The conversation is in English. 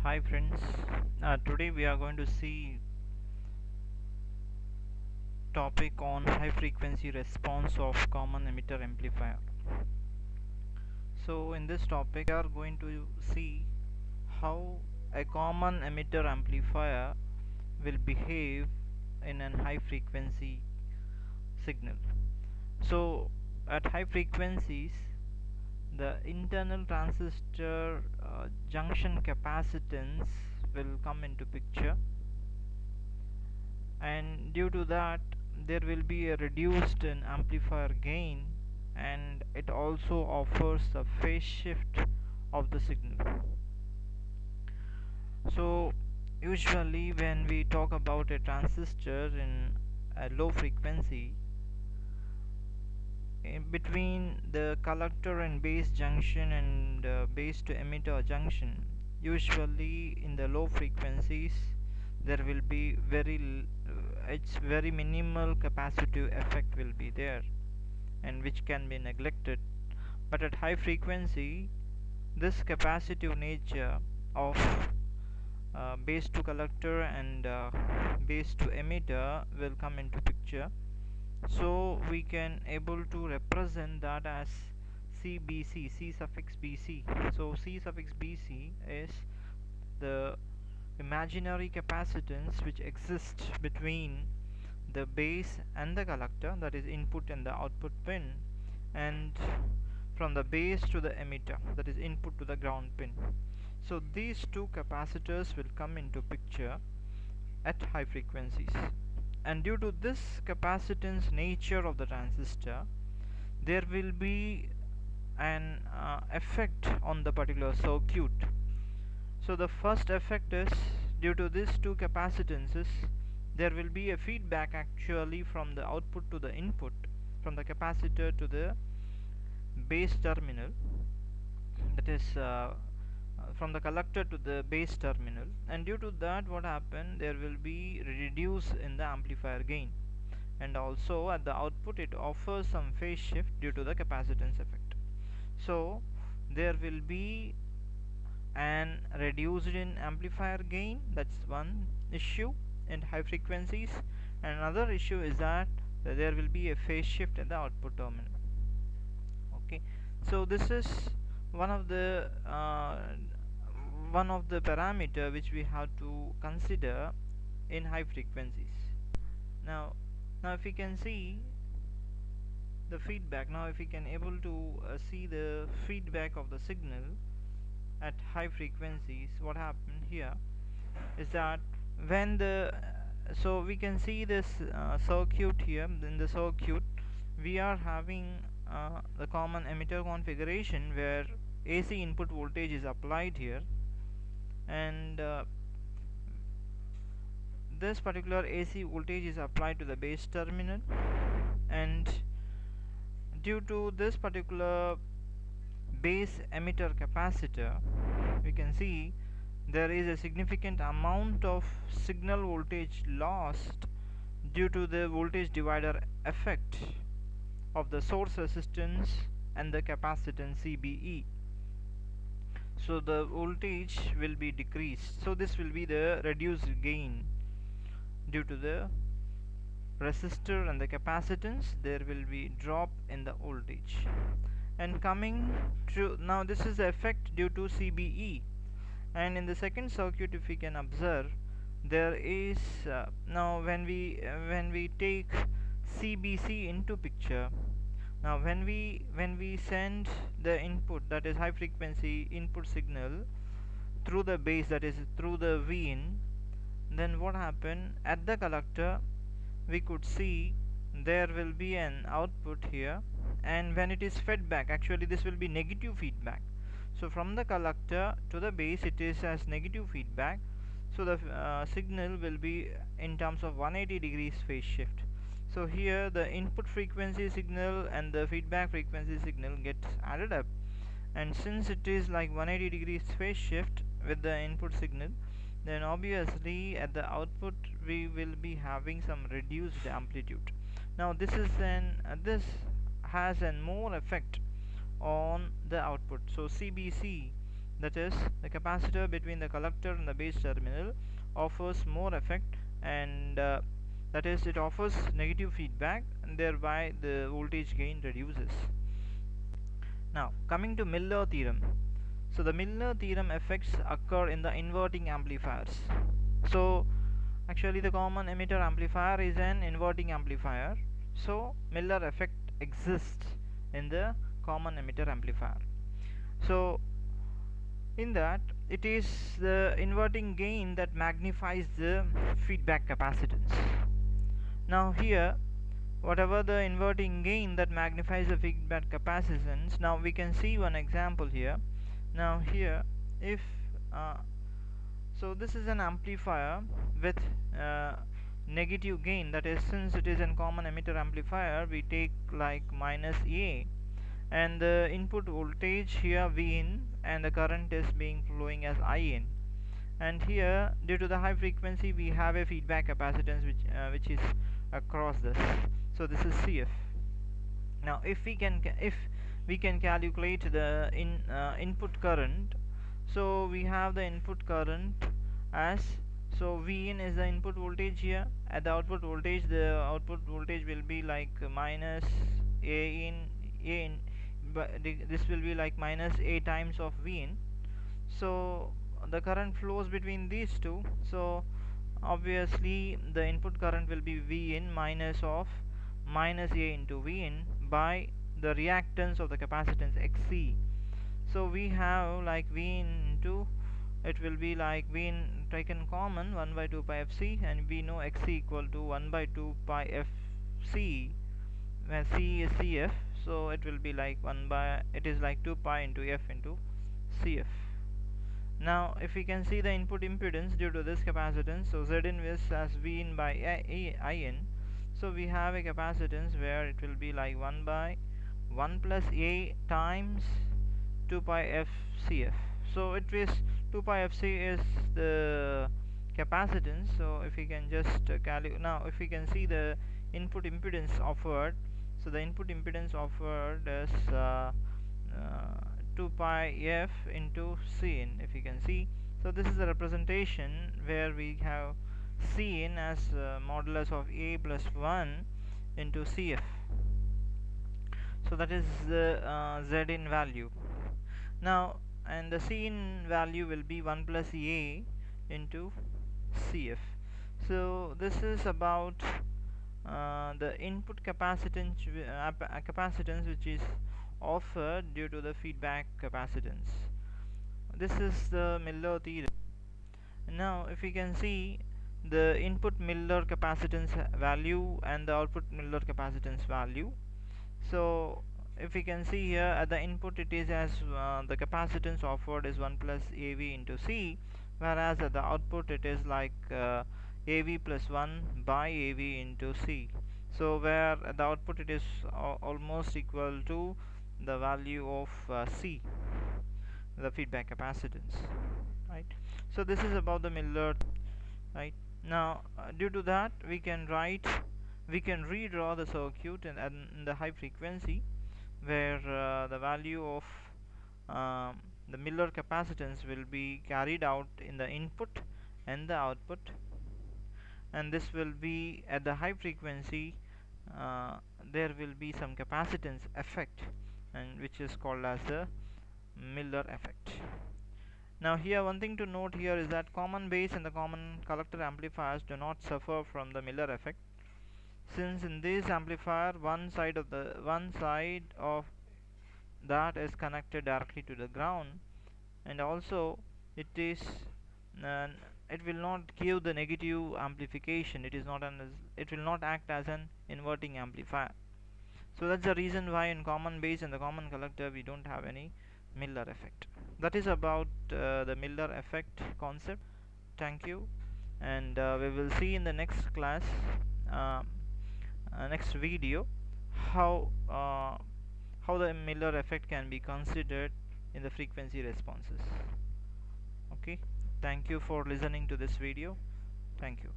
Hi friends, today we are going to see topic on high frequency response of common emitter amplifier. So in this topic we are going to see how a common emitter amplifier will behave in a high frequency signal. So at high frequencies the internal transistor junction capacitance will come into picture, and due to that there will be a reduced in amplifier gain, and it also offers a phase shift of the signal. So usually when we talk about a transistor in a low frequency, in between the collector and base junction and base to emitter junction, usually in the low frequencies there will be it's very minimal capacitive effect will be there, and which can be neglected. But at high frequency this capacitive nature of base to collector and base to emitter will come into picture. So we can able to represent that as CBC, C suffix BC. So C suffix BC is the imaginary capacitance which exists between the base and the collector, that is input and the output pin, and from the base to the emitter, that is input to the ground pin. So these two capacitors will come into picture at high frequencies, and due to this capacitance nature of the transistor there will be an effect on the particular circuit. So the first effect is, due to these two capacitances there will be a feedback actually from the output to the input, from the capacitor to the base terminal, that is from the collector to the base terminal, and due to that what happened, there will be reduce in the amplifier gain, and also at the output it offers some phase shift due to the capacitance effect. So there will be an reduced in amplifier gain, that's one issue in high frequencies, and another issue is that there will be a phase shift at the output terminal. Okay, so this is one of the parameter which we have to consider in high frequencies. Now now if we can see the feedback, now if we can able to see the feedback of the signal at high frequencies, what happened here is that when the so we can see this circuit here. In the circuit we are having the common emitter configuration where AC input voltage is applied here, and this particular AC voltage is applied to the base terminal, and due to this particular base emitter capacitor we can see there is a significant amount of signal voltage lost due to the voltage divider effect of the source resistance and the capacitance CBE. So the voltage will be decreased, so this will be the reduced gain due to the resistor and the capacitance. There will be drop in the voltage. And coming to now, this is the effect due to CBE, and in the second circuit if we can observe, there is now when we take CBC into picture, now when we send the input, that is high frequency input signal, through the base, that is through the V in, then what happened at the collector, we could see there will be an output here, and when it is fed back, actually this will be negative feedback. So from the collector to the base it is as negative feedback, so the signal will be in terms of 180 degrees phase shift. So here the input frequency signal and the feedback frequency signal gets added up, and since it is like 180 degrees phase shift with the input signal, then obviously at the output we will be having some reduced amplitude. Now this has an more effect on the output. So CBC, that is the capacitor between the collector and the base terminal offers more effect, and that is, it offers negative feedback, and thereby the voltage gain reduces. Now coming to Miller theorem. So the Miller theorem effects occur in the inverting amplifiers. So actually the common emitter amplifier is an inverting amplifier, so Miller effect exists in the common emitter amplifier. So in that, it is the inverting gain that magnifies the feedback capacitance. Now here, whatever the inverting gain that magnifies the feedback capacitance, now we can see one example here. Now here, if so this is an amplifier with negative gain, that is, since it is a common emitter amplifier, we take like minus A, and the input voltage here V in, and the current is being flowing as I in, and here due to the high frequency we have a feedback capacitance which is across this, so this is CF. Now if we can calculate the input current, so we have the input current as, so V in is the input voltage here. At the output voltage, the output voltage will be like minus A in, but this will be like minus A times of V in. So the current flows between these two, so obviously the input current will be V in minus of minus A into V in by the reactance of the capacitance XC. So we have like V in into, it will be like V in taken common 1 by 2 pi fc, and we know xc equal to 1 by 2 pi fc, where c is cf, so it will be like 1 by, it is like 2 pi into f into cf. Now if we can see the input impedance due to this capacitance, so Z in is as V in by I in, so we have a capacitance where it will be like 1 by 1 plus A times 2 pi f cf. So it is 2 pi fc is the capacitance. So if we can just calculate, now if we can see the input impedance offered, so the input impedance offered is 2 pi f into C in, if you can see. So this is the representation where we have C in as modulus of A plus 1 into CF. So that is the Z in value. Now, and the C in value will be 1 plus A into CF. So this is about the input capacitance which is offered due to the feedback capacitance. This is the Miller theorem. Now if we can see the input Miller capacitance value and the output Miller capacitance value, so if we can see here at the input, it is as the capacitance offered is 1 plus AV into C, whereas at the output it is like AV plus 1 by AV into C. So where at the output it is almost equal to the value of C, the feedback capacitance, right? So this is about the Miller, right? Now due to that we can redraw the circuit and the high frequency, where the value of the Miller capacitance will be carried out in the input and the output, and this will be at the high frequency. There will be some capacitance effect, and which is called as the Miller effect. Now here one thing to note here is that common base and the common collector amplifiers do not suffer from the Miller effect, since in this amplifier one side of that is connected directly to the ground, and also it is uh, it will not give the negative amplification. It will not act as an inverting amplifier. So that's the reason why in common base and the common collector we don't have any Miller effect. That is about the Miller effect concept. Thank you, and we will see in the next class, next video, how the Miller effect can be considered in the frequency responses. Okay, thank you for listening to this video. Thank you.